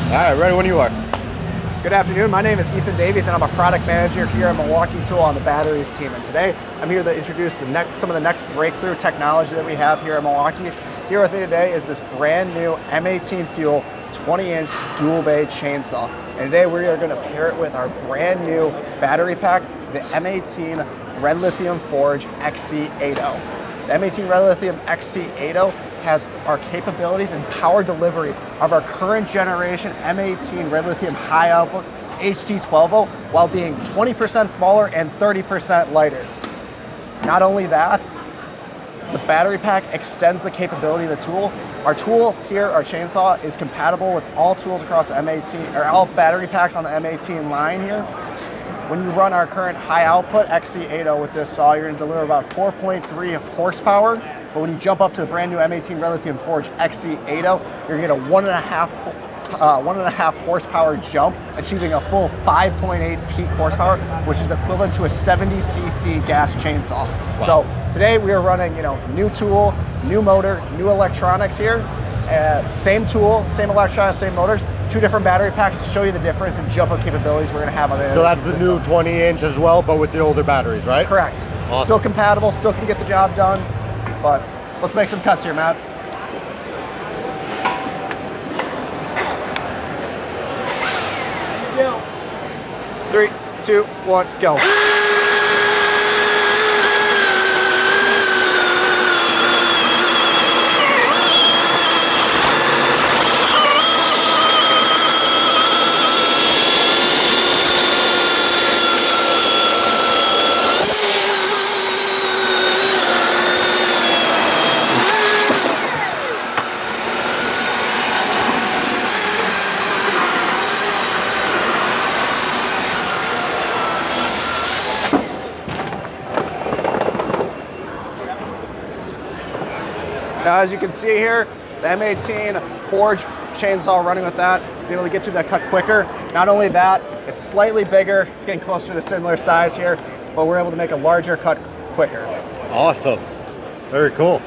All right, ready when you are. Good afternoon, my name is Ethan Davies and I'm a product manager here at Milwaukee Tool on the batteries team. And today I'm here to introduce some of the next breakthrough technology that we have here at Milwaukee. Here with me today is this brand new M18 Fuel 20-inch dual bay chainsaw. And today we are going to pair it with our brand new battery pack, the M18 Red Lithium Forge XC80. The M18 Red Lithium XC80 has our capabilities and power delivery of our current generation M18 Red Lithium high output HD12O while being 20% smaller and 30% lighter. Not only that, the battery pack extends the capability of the tool. Our tool here, our chainsaw, is compatible with all tools across the M18, or all battery packs on the M18 line here. When you run our current high output XC80 with this saw, you're going to deliver about 4.3 horsepower. But when you jump up to the brand new M18 Red Lithium Forge XC80, you're going to get a 1.5 horsepower jump, achieving a full 5.8 peak horsepower, which is equivalent to a 70cc gas chainsaw. Wow. So today we are running, new tool, new motor, new electronics here. Same tool, same electronics, same motors, two different battery packs to show you the difference in jump up capabilities we're going to have on the So that's the new 20-inch as well, but with the older batteries, right? Correct. Awesome. Still compatible, still can get the job done, but let's make some cuts here, Matt. Go. 3, 2, 1, go. Now, as you can see here, the M18 Forge chainsaw running with that is able to get to that cut quicker. Not only that, it's slightly bigger. It's getting closer to the similar size here, but we're able to make a larger cut quicker. Awesome. Very cool.